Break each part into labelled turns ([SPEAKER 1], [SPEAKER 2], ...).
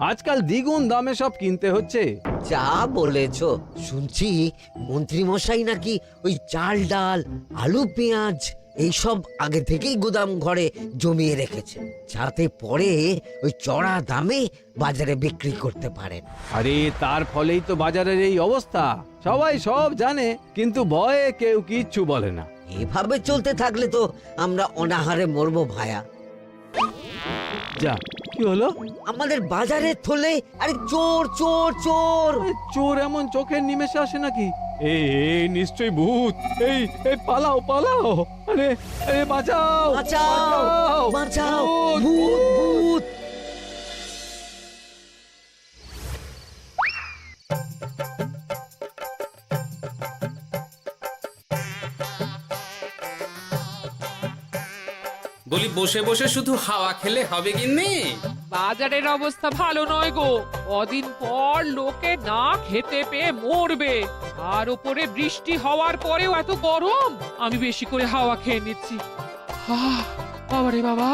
[SPEAKER 1] আজকাল দ্বিগুণ দামে সব কিনতে হচ্ছে।
[SPEAKER 2] যা বলেছ, শুনছি মন্ত্রী মশাই নাকি ওই চাল ডাল আলু পেঁয়াজ এইসব আগে থেকেই গুদাম ঘরে জমিয়ে রেখেছে, যাতে পরে ওই চড়া দামে বাজারে বিক্রি করতে পারেন।
[SPEAKER 1] আরে তার ফলেই তো বাজারের এই অবস্থা। সবাই সব জানে, কিন্তু ভয়ে কেউ কিচ্ছু বলে না।
[SPEAKER 2] এভাবে চলতে থাকলে তো আমরা অনাহারে মরবো ভায়া।
[SPEAKER 1] যা, কি হলো?
[SPEAKER 2] আমাদের বাজারে থলে আরে চোর চোর চোর।
[SPEAKER 1] আরে চোর এমন চোখের নিমেষে আসে নাকি? এই নিশ্চয়ই ভূত। এই পালাও পালাও। আরে আরে বাঁচাও
[SPEAKER 2] বাঁচাও বাঁচাও, ভূত ভূত।
[SPEAKER 3] বলি বসে বসে শুধু হাওয়া খেলে হবে গিন্নি?
[SPEAKER 4] বাজারের অবস্থা ভালো নয় গো। কদিন পর লোকে না খেতে পেয়ে মরবে। আর উপরে বৃষ্টি হওয়ার পরেও এত গরম। আমি বেশি করে হাওয়া খেয়ে নিচ্ছি। বাবারে বাবা,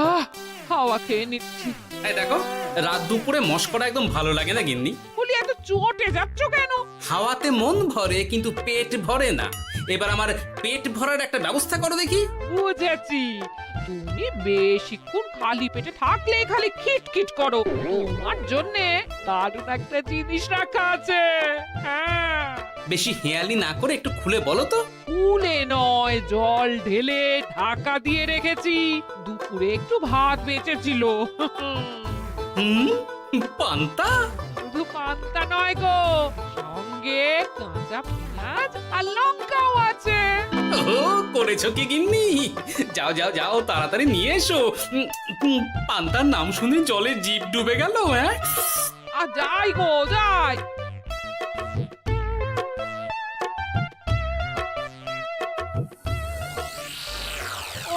[SPEAKER 4] হাওয়া খেয়ে নিচ্ছি।
[SPEAKER 3] এই দেখো, রাত দুপুরে মস্করা একদম ভালো লাগে না গিন্নি।
[SPEAKER 4] বলি এত চটে যাচ্ছ কেন?
[SPEAKER 3] হাওয়াতে মন ভরে কিন্তু পেট ভরে না। এবার আমার পেট ভরার একটা ব্যবস্থা করো দেখি।
[SPEAKER 4] বুঝেছি, তুমি বেশিক্ষণ খালি পেটে থাকলে খালি খিটখিট করো। তোমার জন্যে দারুণ একটা জিনিস রাখা আছে। হ্যাঁ,
[SPEAKER 3] বেশি হেয়ালি না করে একটু খুলে বলো তো।
[SPEAKER 4] ফুলে নয়, জল ঢেলে ঢাকা দিয়ে রেখেছি। দুপুরে একটু ভাত বেঁচেছিল।
[SPEAKER 3] হুম, পান্তা?
[SPEAKER 4] শুধু পান্তা নয় গো, সঙ্গে কাঁচা পেঁয়াজ আর লঙ্কাও আছে।
[SPEAKER 3] ও, করেছো কি গিন্নি? যাও যাও যাও, তাড়াতাড়ি নিয়ে এসো। পান্তার নাম শুনে জলে জিভ ডুবে গেল। হ্যাঁ,
[SPEAKER 4] আর যাই গো যাই।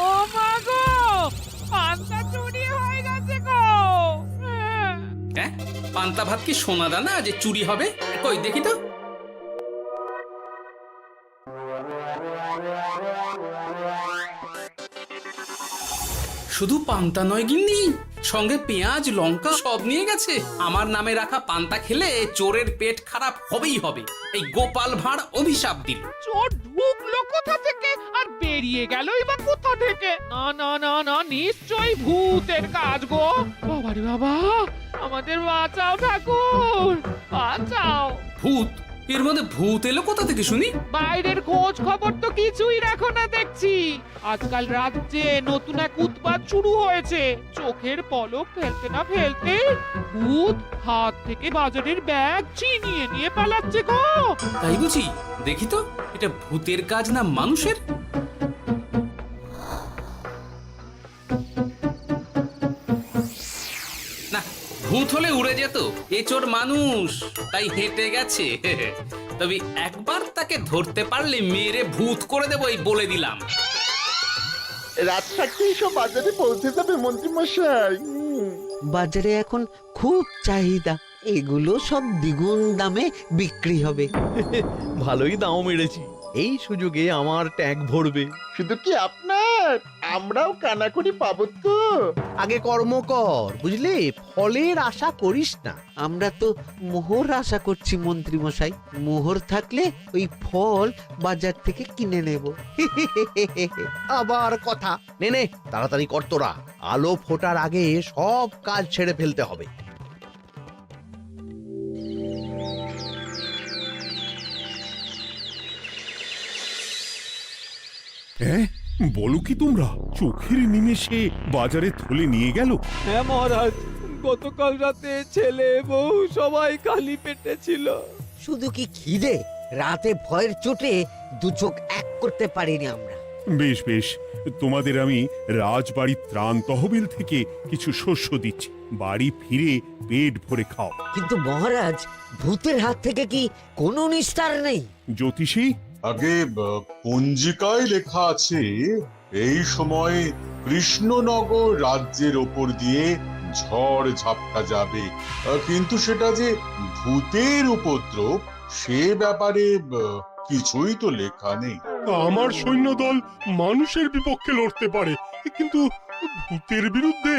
[SPEAKER 4] ও মা গো, পান্তা চুরি হয়ে গেছে গো।
[SPEAKER 3] হ্যাঁ, পান্তা ভাত কি সোনা দানা যে চুরি হবে? কই দেখি তো। শুধু পান্তা নয় গিন্নি, সঙ্গে পেঁয়াজ লঙ্কা সব নিয়ে গেছে। আমার নামে রাখা পান্তা খেলে চোরের পেট খারাপ হবেই হবে। এই গোপাল ভাঁড় অভিশাপ দিল।
[SPEAKER 4] চোর ঢুকলো কোথা থেকে আর বেরিয়ে গেলই বা কোথা থেকে? না না না না, নিশ্চয়ই ভূতের কাজ গো। বাবারে বাবা, আমাদের বাঁচাও ঠাকুর, বাঁচাও।
[SPEAKER 3] ভূত? এর মধ্যে ভূত এলো কোথা থেকে শুনি?
[SPEAKER 4] বাইরের খোঁজ খবর তো কিছুই রাখো না দেখছি। আজকাল রাজ্যে নতুন এক উৎপাত শুরু হয়েছে। চোখের পলক ফেলতে না ফেলতে ভূত হাত থেকে বাজারের ব্যাগ ছিনিয়ে নিয়ে পালাচ্ছে গো।
[SPEAKER 3] তাই বুঝি? দেখি তো, এটা ভূতের কাজ না মানুষের? না, ভূত হলে উড়ে যেত। এ চোর মানুষ, তাই হেঁটে গেছে। তবে একবার তাকে ধরতে পারলে মেরে ভূত করে দেবো, এই বলে দিলাম।
[SPEAKER 5] রাত থাকতেই সব বাজারে পৌঁছে যাবে মন্ত্রী মশাই।
[SPEAKER 2] বাজারে এখন খুব চাহিদা, এগুলো সব দ্বিগুণ দামে বিক্রি হবে।
[SPEAKER 6] ভালোই দাম মেরেছি, এই সুযোগে আমার ট্যাঙ্ক ভরবে।
[SPEAKER 5] শুধু কি আপনার, আমরাও কানাকড়ি পাবো তো।
[SPEAKER 6] আগে কর্ম কর, বুঝলি? ফলের আশা করিস না।
[SPEAKER 2] আমরা তো মোহর আশা করছি মন্ত্রী মশাই। মোহর থাকলে ওই ফল বাজার থেকে কিনে নেব।
[SPEAKER 6] আবার কথা, নে নে তাড়াতাড়ি কর তোরা। আলো ফোটার আগে সব কাজ ছেড়ে ফেলতে হবে।
[SPEAKER 7] হ্যাঁ, বলো কি তোমরা? চোখের নিমেষে বাজারে থলে নিয়ে গেল?
[SPEAKER 1] হ্যাঁ মহারাজ, গতকাল রাতে ছেলে বউ সবাই খালি পেটে ছিল।
[SPEAKER 2] শুধু কি খিদে, রাতে ভয়ের চোটে দু চোখ এক করতে পারিনি আমরা।
[SPEAKER 7] বেশ বেশ, তোমাদের আমি রাজবাড়ির ত্রাণ তহবিল থেকে কিছু শস্য দিচ্ছি। বাড়ি ফিরে পেট ভরে খাও।
[SPEAKER 2] কিন্তু মহারাজ, ভূতের হাত থেকে কি কোনো নিস্তার নেই?
[SPEAKER 7] জ্যোতিষী,
[SPEAKER 8] আগে পঞ্জিকায় লেখা আছে এই সময় কৃষ্ণনগর রাজ্যের ওপর দিয়ে ঝড় ঝাপটা যাবে, কিন্তু সেটা যে ভূতের উপদ্রব সে ব্যাপারে কিছুই তো লেখা নেই।
[SPEAKER 7] আমার সৈন্যদল মানুষের বিপক্ষে লড়তে পারে, কিন্তু ভূতের বিরুদ্ধে?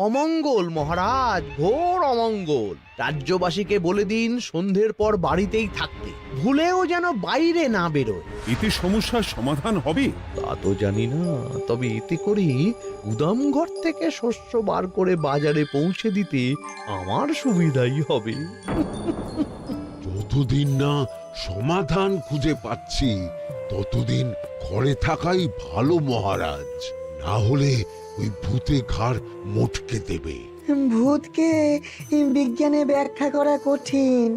[SPEAKER 6] অমঙ্গল মহারাজ, ঘোর অমঙ্গল। রাজ্যবাসীকে বলে দিন সন্ধ্যের পর বাড়িতেই থাকতে, ভুলেও যেন বাইরে না বেরোয়।
[SPEAKER 7] এতে সমস্যার সমাধান হবে?
[SPEAKER 6] তা তো জানি না, তবে এতে করে গুদামঘর থেকে শস্য বার করে বাজারে পৌঁছে দিতে আমার সুবিধাই হবে।
[SPEAKER 9] যতদিন না সমাধান খুঁজে পাচ্ছি ততদিন ঘরে থাকাই ভালো মহারাজ, না হলে ওই ভূতে ঘাড় মোটকে দেবে।
[SPEAKER 10] ভূতকে বিজ্ঞানে ব্যাখ্যা করা কঠিন,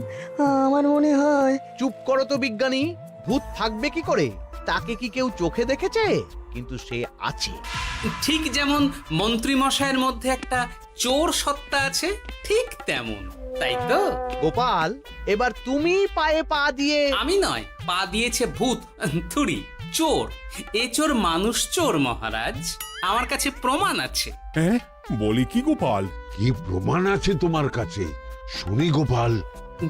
[SPEAKER 10] আমার মনে হয়।
[SPEAKER 6] চুপ করো তো বিজ্ঞানী, ভূত থাকবে কি করে? তাকে কি কেউ চোখে দেখেছে? কিন্তু সে আছে।
[SPEAKER 3] ঠিক যেমন মন্ত্রী মশাইয়ের মধ্যে একটা চোর সত্তা আছে, ঠিক তেমন, তাই তো?
[SPEAKER 6] গোপাল, এবার তুমি পায়ে পা দিয়ে।
[SPEAKER 3] আমি নয়, পা দিয়েছে ভূত, থুড়ি চোর। এ চোর মানুষ চোর মহারাজ, আমার কাছে প্রমাণ আছে।
[SPEAKER 7] হ্যাঁ, বলে কি গোপাল?
[SPEAKER 9] কি প্রমাণ আছে তোমার কাছে? শুনি গোপাল।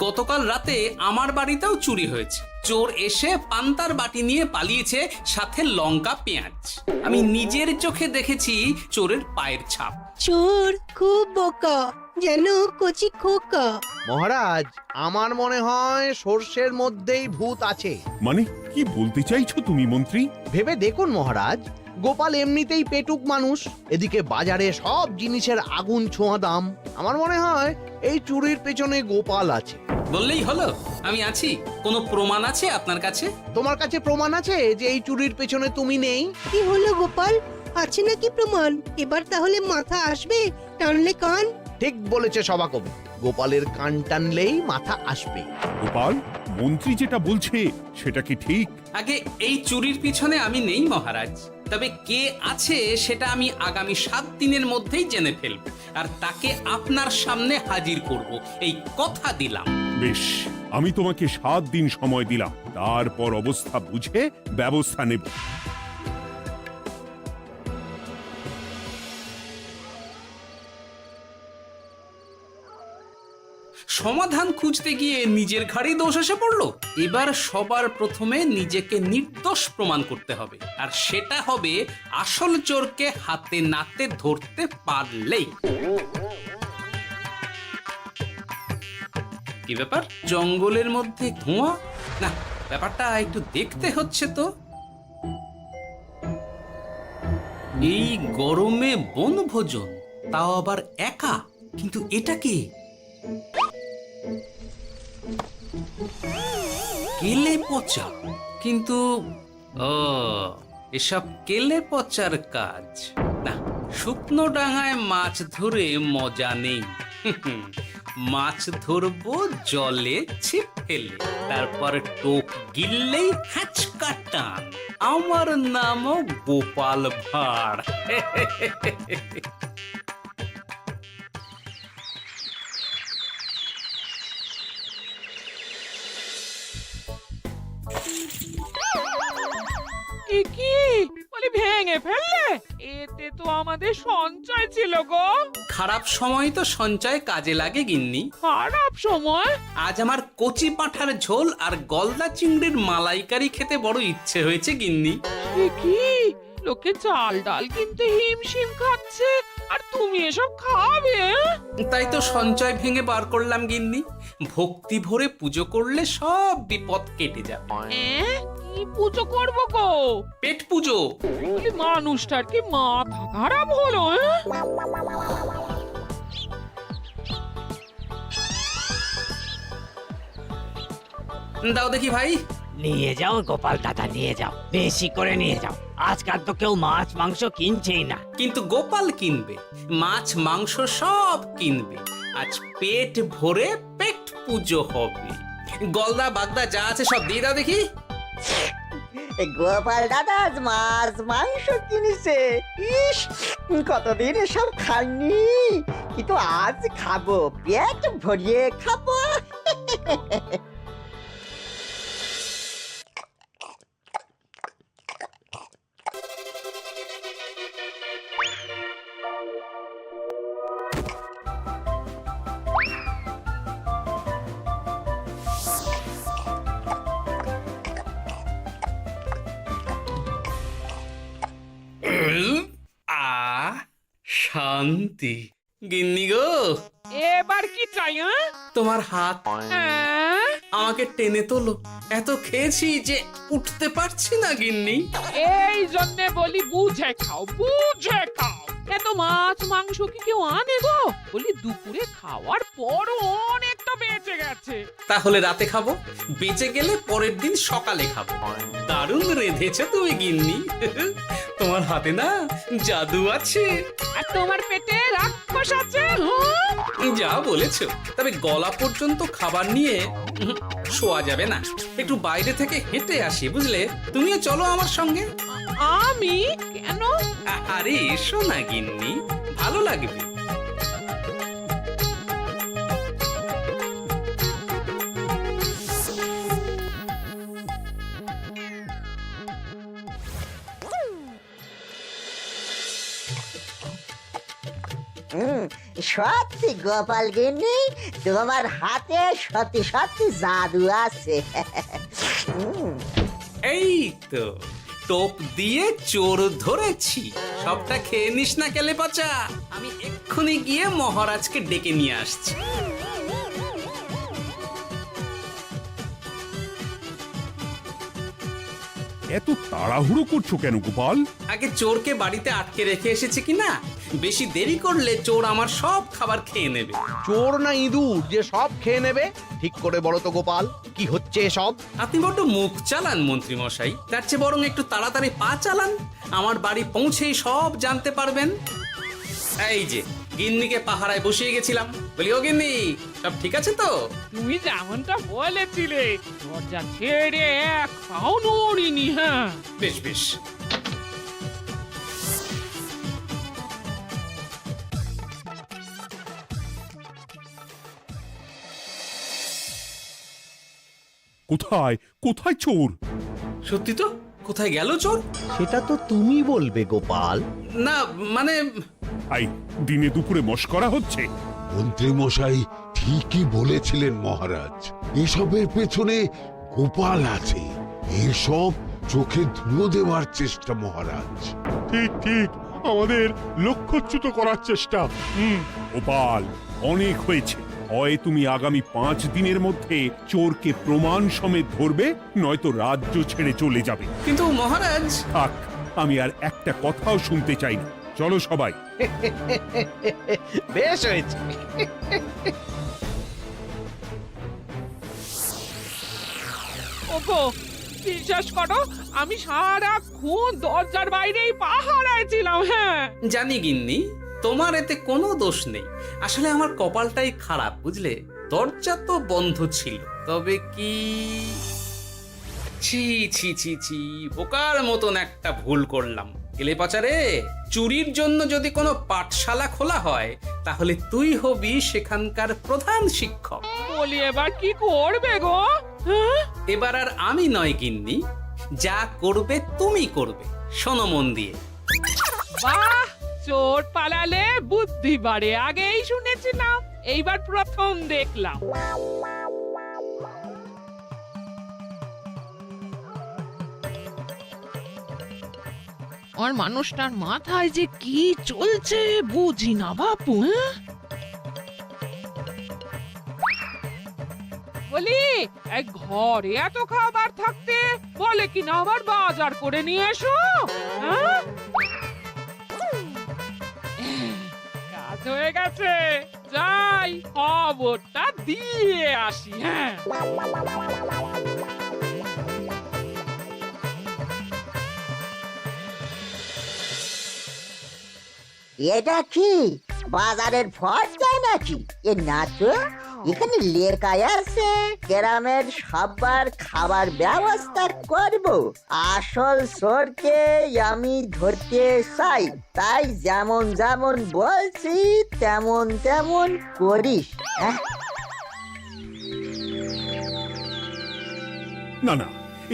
[SPEAKER 3] গতকাল রাতে আমার বাড়িতেও চুরি হয়েছে। চোর এসে পান্তার বাটি নিয়ে পালিয়েছে, সাথে লঙ্কা পেঁয়াজ। আমি নিজের চোখে দেখেছি চোরের পায়ের ছাপ।
[SPEAKER 11] চোর খুব বোকা, যেন কচি খোকা।
[SPEAKER 6] মহারাজ, আমার মনে হয় সর্ষের মধ্যেই ভূত আছে।
[SPEAKER 7] মানে কি বলতে চাইছো তুমি মন্ত্রী?
[SPEAKER 6] ভেবে দেখুন মহারাজ, গোপাল এমনিতেই পেটুক মানুষ, এদিকে বাজারে সব জিনিসের আগুন ছোঁয়া দাম। আমার মনে হয় এই চুরির পেছনে গোপাল আছে।
[SPEAKER 3] বললেই হলো আমি আছি। কোনো প্রমাণ আছে আপনার কাছে?
[SPEAKER 6] তোমার কাছে প্রমাণ আছে যে এই চুরির পেছনে তুমি নেই?
[SPEAKER 11] কি হলো গোপাল, আছে নাকি প্রমাণ? এবার তাহলে মাথা আসবে, টানলে কান।
[SPEAKER 6] ঠিক বলেছে সভাকবি, গোপালের কান টানলেই মাথা আসবে।
[SPEAKER 7] গোপাল, মন্ত্রী যেটা বলছে সেটা কি ঠিক?
[SPEAKER 3] আগে এই চুরির পিছনে আমি নেই মহারাজ, তবে কে আছে সেটা আমি আগামী 7 দিনের মধ্যেই জেনে ফেলব, আর তাকে আপনার সামনে হাজির করব, এই কথা দিলাম।
[SPEAKER 7] বেশ, আমি তোমাকে 7 দিন সময় দিলাম, তারপর অবস্থা বুঝে ব্যবস্থা নেব।
[SPEAKER 3] সমাধান খুঁজতে গিয়ে নিজের ঘাড়েই দোষ এসে পড়লো। এবার সবার প্রথমে নিজেকে নির্দোষ প্রমাণ করতে হবে, আর সেটা হবে আসল চোরকে হাতে নাতে ধরতে পারলেই। কি ব্যাপার, জঙ্গলের মধ্যে ধোঁয়া? না, ব্যাপারটা একটু দেখতে হচ্ছে তো। এই গরমে বনভোজন, তাও আবার একা, কিন্তু এটা কি? কেলে পচা, কিন্তু এসব কেলে পচার কাজ না। শুকনো ডাঙায় মাছ ধরে মজা নেই। মাছ ধরবো জলে ছিপ ফেলে, তারপর টোপ গিললেই হ্যাচকা টান। আমার নামও গোপাল ভাঁড়।
[SPEAKER 4] কি বলি, ভেঙে ফেললে? এতে তো আমাদের সঞ্চয় ছিল গো।
[SPEAKER 3] খারাপ সময় তো সঞ্চয় কাজে লাগে গিন্নি।
[SPEAKER 4] খারাপ সময়?
[SPEAKER 3] আজ আমার কচি পাঁঠার ঝোল আর গলদা চিংড়ির মালাইকারি খেতে বড় ইচ্ছে হয়েছে গিন্নি।
[SPEAKER 4] কি লোকে চাল ডাল কিনতে হিমশিম খাচ্ছে, আর তুমি এসব খাবে?
[SPEAKER 3] তাই তো সঞ্চয় ভেঙে বার করলাম গিন্নি। ভক্তি ভরে পুজো করলে সব বিপদ কেটে যাবে।
[SPEAKER 4] কি পুজো করবো গো?
[SPEAKER 3] পেট পুজো।
[SPEAKER 4] মানুষটার কি মাথা খারাপ হলো?
[SPEAKER 3] দাও দেখি ভাই।
[SPEAKER 2] নিয়ে যাও গোপাল দাদা, নিয়ে যাও, বেশি করে নিয়ে যাও। আজকাল তো কেউ মাছ মাংস কিনছেই না।
[SPEAKER 3] কিন্তু গোপাল কিনবে, মাছ মাংস সব কিনবে। আজ পেট ভরে পেট পুজো হবে। গলদা বাগদা যা আছে সব দিয়ে দাও দেখি।
[SPEAKER 10] গোপাল দাদা আজ মাছ মাংস কিনেছে। ইস, কতদিন এসব খাইনি, কিন্তু আজ খাবো, পেট ভরিয়ে খাবো।
[SPEAKER 3] শান্তি, গিন্নি গো,
[SPEAKER 4] এবার কি চাই?
[SPEAKER 3] তোমার হাত
[SPEAKER 4] হ্যাঁ?
[SPEAKER 3] আমাকে টেনে তোলো। এত খেয়েছি যে উঠতে পারছি না গিন্নি।
[SPEAKER 4] এই জন্যে বলি বুঝে খাও, বুঝে খাও। এত মাছ মাংস কি কেউ আনে গো? বলি দুপুরে খাওয়ার পরও অনেকটা বেঁচে গেছে।
[SPEAKER 3] তাহলে রাতে খাবো, বেঁচে গেলে পরের দিন সকালে খাবো। দারুণ রেঁধেছো তুমি গিন্নি। তোমার হাতে না জাদু আছে।
[SPEAKER 4] আর তোমার পেটে রাক্ষস আছে। হ্যাঁ?
[SPEAKER 3] যা বলেছো, তবে গলা পর্যন্ত খাবার নিয়ে শোয়া যাবে না। একটু বাইরে থেকে হেঁটে আসি, বুঝলে? তুমিও চলো আমার সঙ্গে।
[SPEAKER 4] আমি কেন?
[SPEAKER 3] আরে এসো না গিন্নি, ভালো লাগবে।
[SPEAKER 10] সত্যি গোপাল গিন্নি, তোমার হাতে সত্যি সত্যি জাদু আছে।
[SPEAKER 3] এই তো টোপ দিয়ে চোর ধরেছি। সবটা খেয়ে নিস না কেলে পচা। আমি এক্ষুনি গিয়ে মহারাজকে ডেকে নিয়ে আসছি।
[SPEAKER 7] এত তাড়াহুড়ো করছো কেন গোপাল?
[SPEAKER 3] আগে চোরকে বাড়িতে আটকে রেখে এসেছে কিনা, বেশি দেরি করলে চোর আমার সব খাবার খেয়ে নেবে।
[SPEAKER 6] চোর না ইঁদুর যে সব খেয়ে নেবে? ঠিক করে বলো তো গোপাল, কি হচ্ছে এসব?
[SPEAKER 3] আপনি বড্ড মুখ চালান মন্ত্রী মশাই, তার চেয়ে বরং একটু তাড়াতাড়ি পা চালান। আমার বাড়ি পৌঁছেই সব জানতে পারবেন। এই যে গিন্নিকে পাহারায় বসিয়ে গেছিলাম, বলি ও গিন্নি, সব ঠিক আছে তো?
[SPEAKER 4] তুমি যেমনটা বলেছিলে, দরজা ছেড়ে এক পাও নড়িনি। হ্যাঁ,
[SPEAKER 3] বেশ বেশ।
[SPEAKER 7] কোথায় কোথায় চোর?
[SPEAKER 3] সত্যি তো, কোথায় গেল চোর?
[SPEAKER 6] সেটা তো তুমি বলবে গোপাল।
[SPEAKER 3] না মানে
[SPEAKER 7] আই দিনে দুপুরে মশকরা হচ্ছে।
[SPEAKER 9] মন্ত্রী মশাই ঠিকই বলেছিলেন মহারাজ, এসবের পেছনে গোপাল আছে। এসব চোখে ধুলো দেওয়ার চেষ্টা মহারাজ।
[SPEAKER 7] ঠিক ঠিক, আমাদের লক্ষ্যচ্যুত করার চেষ্টা। গোপাল, অনেক হয়েছে। হয় তুমি আগামী 5 দিনের মধ্যে চোরকে প্রমাণ সমেত ধরবে, নয়তো রাজ্য ছেড়ে চলে যাবে।
[SPEAKER 3] কিন্তু মহারাজ।
[SPEAKER 7] থাক, আমি আর একটা কথাও শুনতে চাই না। চলো সবাই।
[SPEAKER 6] বেশ হয়েছে।
[SPEAKER 4] ওগো, বিশ্বাস করো, আমি সারাক্ষণ দরজার বাইরেই পাহারায় ছিলাম। হ্যাঁ,
[SPEAKER 3] জানি গিন্নি, তোমার এতে কোনো দোষ নেই। আসলে আমার কপালটাই খারাপ, বুঝলে? দরজা তো বন্ধ ছিল, তবে কি ছি ছি ছি ছি, বোকার মতন একটা ভুল করলাম। এলে পাচারে, চুরির জন্য যদি কোনো পাঠশালা খোলা হয়, তাহলে তুই হবি সেখানকার প্রধান শিক্ষক।
[SPEAKER 4] বলি এবার কি করবে গো? হ্যাঁ?
[SPEAKER 3] এবার আর আমি নয় গিন্নি, যা করবে তুমি করবে। শোনো মন দিয়ে।
[SPEAKER 4] বাহ, চোর পালালে বুদ্ধি বাড়ে, আগেই শুনেছিলাম, এইবার প্রথম দেখলাম। আর মানুষটার মাথায় যে কি চলছে বুঝি না বাপু। বলি, এক ঘরে এত খাবার থাকতে বলে কি না আবার বাজার করে নিয়ে এসো। হ্যাঁ? কাজ হয়ে গেছে, যাই খবরটা দিয়ে আসি। হ্যাঁ,
[SPEAKER 10] এটা কি বাজারের ফর্দা নাকি? এ না তো, এখানে লেখাই আছে গ্রামের সবার খাবার ব্যবস্থা করব। আসল চোরকে আমি ধরতে চাই, তাই যেমন যেমন বলছি তেমন তেমন করিস।
[SPEAKER 7] না না,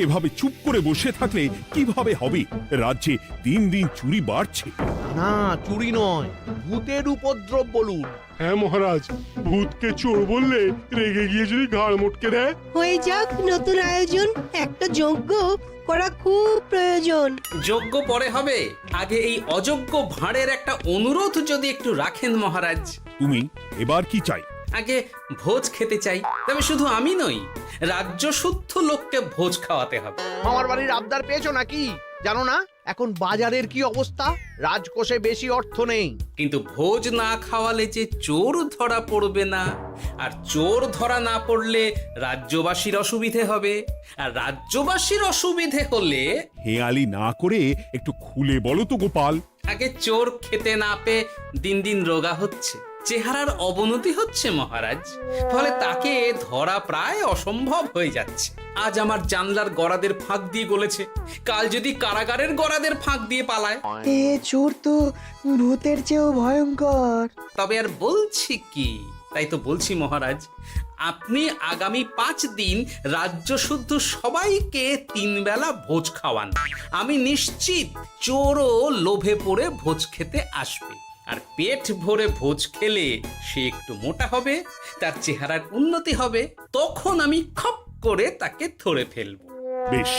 [SPEAKER 7] এভাবে চুপ করে বসে থাকলে কিভাবে হবে? রাজ্যে দিন দিন চুরি বাড়ছে।
[SPEAKER 6] না, চুরি নয়, ভূতের উপদ্রব বলুন।
[SPEAKER 9] হ্যাঁ মহারাজ, ভূতকে চোর বললে রেগে গিয়ে যদি ঘাড় মোটকে দেয়।
[SPEAKER 11] হয়ে যাক নতুন আয়োজন, একটা যজ্ঞ করা খুব প্রয়োজন।
[SPEAKER 3] যোগ্য পরে হবে, আগে এই অযোগ্য ভাঁড়ের একটা অনুরোধ যদি একটু রাখেন মহারাজ।
[SPEAKER 7] তুমি এবার কি চাই?
[SPEAKER 3] আগে ভোজ খেতে চাই, তবে শুধু আমি নই, রাজ্য শুদ্ধ লোককে ভোজ খাওয়াতে হবে।
[SPEAKER 6] মামার বাড়ির আবদার পেয়েছো নাকি? জানো না এখন বাজারের কি অবস্থা? রাজকোষে বেশি অর্থ নেই।
[SPEAKER 3] কিন্তু ভোজ না খাওয়ালে যে চোর ধরা পড়বে না, আর চোর ধরা না পড়লে রাজ্যবাসীর অসুবিধে হবে, আর রাজ্যবাসীর অসুবিধে হলে
[SPEAKER 7] হেয়ালি না করে একটু খুলে বলো তো গোপাল।
[SPEAKER 3] আগে চোর খেতে না পেয়ে দিন দিন রোগা হচ্ছে, চেহারার অবনতি হচ্ছে মহারাজ, ফলে তাকে ধরা প্রায় অসম্ভব হয়ে যাচ্ছে। আজ আমার জানলার গড়াদের ফাঁক দিয়ে গলেছে, কাল যদি কারাগারের গড়াদের ফাঁক দিয়ে পালায়।
[SPEAKER 10] এ চোর তো ভূতের চেয়েও ভয়ঙ্কর।
[SPEAKER 3] তবে আর বলছি কি, তাই তো বলছি মহারাজ, আপনি আগামী 5 দিন রাজ্য শুদ্ধ সবাইকে 3 বেলা ভোজ খাওয়ান। আমি নিশ্চিত চোরও লোভে পড়ে ভোজ খেতে আসবে, আর পেট ভরে ভোজ খেলে সে একটু মোটা হবে, তার চেহারার উন্নতি হবে, তখন আমি খপ করে তাকে ধরে ফেলবো।
[SPEAKER 7] বেশ,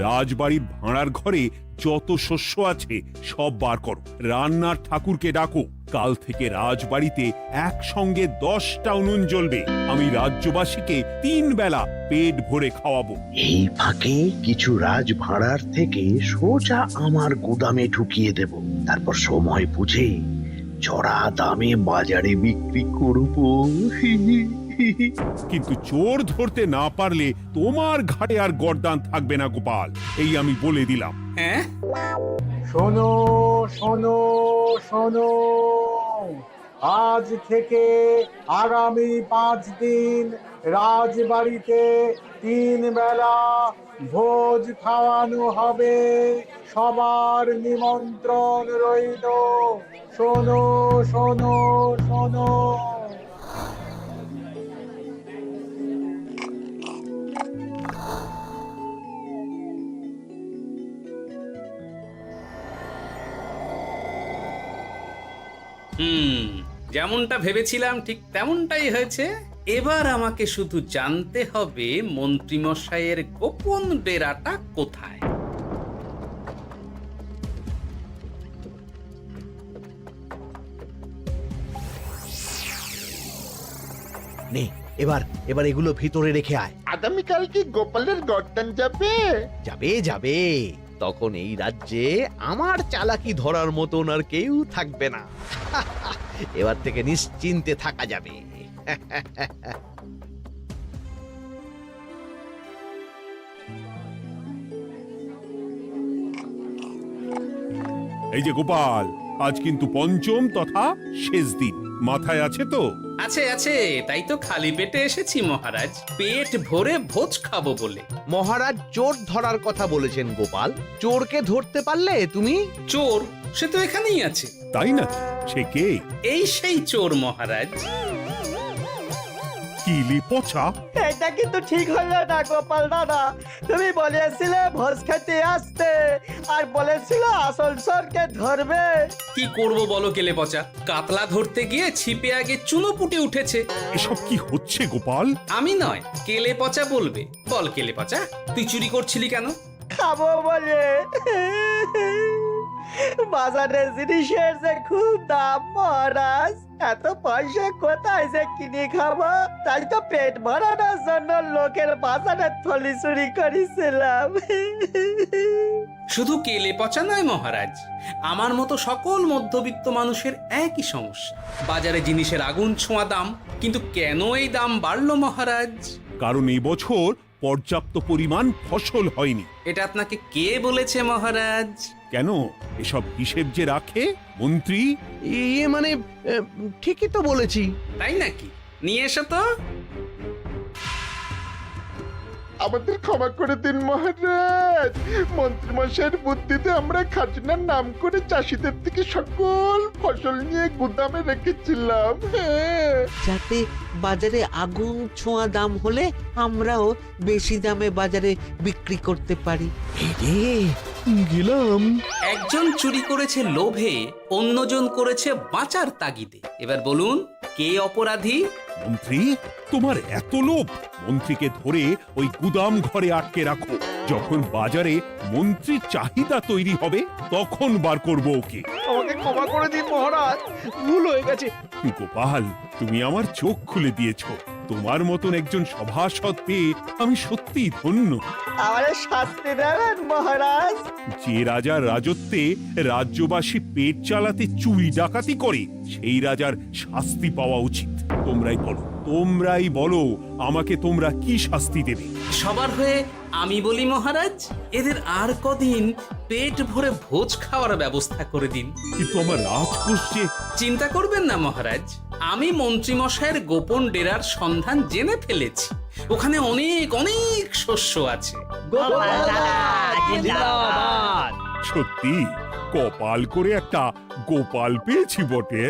[SPEAKER 7] রাজবাড়ির ভাঁড়ার ঘরে যত শস্য আছে সব বার করো, রান্নার ঠাকুরকে ডাকো। কাল থেকে রাজবাড়িতে একসঙ্গে 10টা উনুন জ্বলবে। আমি রাজ্যবাসীকে 3 বেলা পেট ভরে খাওয়াবো।
[SPEAKER 12] এই ফাঁকে কিছু রাজ ভাড়ার থেকে সোজা আমার গুদামে ঢুকিয়ে দেব, তারপর সময় বুঝে চড়া দামে বাজারে বিক্রি করব।
[SPEAKER 7] কিন্তু চোর ধরতে না পারলে তোমার ঘাটে আর গর্দান থাকবে না গোপাল, এই আমি বলে দিলাম।
[SPEAKER 3] হ্যাঁ,
[SPEAKER 5] শোনো শোনো শোনো, আজ থেকে আগামী 5 দিন রাজবাড়িতে 3 বেলা ভোজ খাওয়ানো হবে, সবার নিমন্ত্রণ রইল। শোনো শোনো শোনো।
[SPEAKER 3] যেমনটা ভেবেছিলাম ঠিক তেমনটাই হয়েছে। এবার আমাকে শুধু জানতে হবে মন্ত্রীমশাইয়ের গোপন ডেরাটা কোথায়।
[SPEAKER 6] নে, এবার এগুলো ভিতরে রেখে আয়।
[SPEAKER 5] আগামীকাল কি গোপালের গর্দান যাবে?
[SPEAKER 6] যাবে যাবে, তখন এই রাজ্যে আমার চালাকি ধরার মতন আর কেউ থাকবে না। এবার থেকে নিশ্চিন্তে থাকা যাবে।
[SPEAKER 7] এই যে গোপাল, আজ কিন্তু পঞ্চম তথা শেষ দিন, মাথায় আছে তো?
[SPEAKER 3] আছে আছে, তাই তো খালি পেটে এসেছি মহারাজ, পেট ভরে ভোজ খাবো বলে।
[SPEAKER 6] মহারাজ চোর ধরার কথা বলেছেন গোপাল, চোরকে ধরতে পারলে তুমি?
[SPEAKER 3] চোর সে তো এখানেই আছে।
[SPEAKER 7] তাই নাকি? সে কে?
[SPEAKER 3] এই সেই চোর মহারাজ।
[SPEAKER 7] কিলি পচা,
[SPEAKER 10] এটা কিন্তু ঠিক হলো না গোপাল দাদা। তুমি বলেছিলে ভোজ খেতে আসতে, আর বলেছিলে আসল চোরকে ধরবে।
[SPEAKER 3] কি করব বলো কেলে পচা, কাতলা ধরতে গিয়ে ছিপে আগে চুনোপুটি উঠেছে।
[SPEAKER 7] এসব কি হচ্ছে গোপাল?
[SPEAKER 3] আমি নয়, কেলে পচা বলবে। বল কেলে পচা, তুই চুরি করছিলি কেন?
[SPEAKER 10] খাবো বলে। বাজারের জিনিসের যে খুব দাম মহারাজ, এত পয়সা কোথায় যে কিনে খাবো, তাই তো পেট ভরানোর জন্য লোকের বাজারের থলি চুরি করেছিলাম।
[SPEAKER 3] শুধু কেলে পচা নয় মহারাজ, আমার মতো সকল মধ্যবিত্ত মানুষের একই সমস্যা। বাজারে জিনিসের আগুন ছোঁয়া দাম, কিন্তু কেন এই দাম বাড়লো মহারাজ?
[SPEAKER 7] কারণ এই বছর পর্যাপ্ত পরিমাণ ফসল হয়নি।
[SPEAKER 3] এটা আপনাকে কে বলেছে মহারাজ?
[SPEAKER 7] কেন, এসব হিসেব যে রাখে মন্ত্রী।
[SPEAKER 6] ইয়ে মানে ঠিকই তো বলেছি।
[SPEAKER 3] তাই নাকি? নিয়ে এসো তো।
[SPEAKER 5] আমাদের ক্ষমা করে দিন মহারাজ। মন্ত্রীমশাইয়ের বুদ্ধিতে আমরা খাজনার নাম করে চাষিদের থেকে সকল ফসল নিয়ে গুদামে রেখেছিলাম। হ্যাঁ,
[SPEAKER 2] যাতে বাজারে আগুন ছোঁয়া দাম হলে আমরাও বেশি দামে বাজারে বিক্রি করতে পারি।
[SPEAKER 1] গেলাম।
[SPEAKER 3] একজন চুরি করেছে লোভে, অন্যজন করেছে বাঁচার তাগিদে। এবার বলুন কে অপরাধী?
[SPEAKER 7] মন্ত্রী, তোমার এত লোভ! মন্ত্রীকে ধরে ওই গুদাম ঘরে আটকে রাখো। যখন বাজারে মন্ত্রীর চাহিদা তৈরি হবে তখন বার করবো ওকে।
[SPEAKER 6] আমাকে ক্ষমা করে দিন মহারাজ, ভুল হয়ে গেছে।
[SPEAKER 7] গোপাল, তুমি আমার চোখ খুলে দিয়েছো। তোমার মতন একজন সভাসদ পেয়ে আমি সত্যিই ধন্য।
[SPEAKER 10] আমারে শাস্তি দেবেন মহারাজ?
[SPEAKER 7] যে রাজার রাজত্বে রাজ্যবাসী পেট চালাতে চুরি ডাকাতি করে সেই রাজার শাস্তি পাওয়া উচিত। তোমরাই বলো আমাকে তোমরা কি শাস্তি দেবে?
[SPEAKER 3] সবার হয়ে আমি বলি মহারাজ, এদের আর কদিন পেট ভরে ভোজ খাওয়ার ব্যবস্থা করে দিন।
[SPEAKER 7] কিন্তু আমার রাজকোষ যে...
[SPEAKER 3] চিন্তা করবেন না মহারাজ, আমি মন্ত্রীমশাইয়ের গোপন ডেরার সন্ধান জেনে ফেলেছি। ওখানে অনেক অনেক শস্য আছে।
[SPEAKER 7] সত্যি কপাল করে একটা গোপাল পেয়েছি বটে।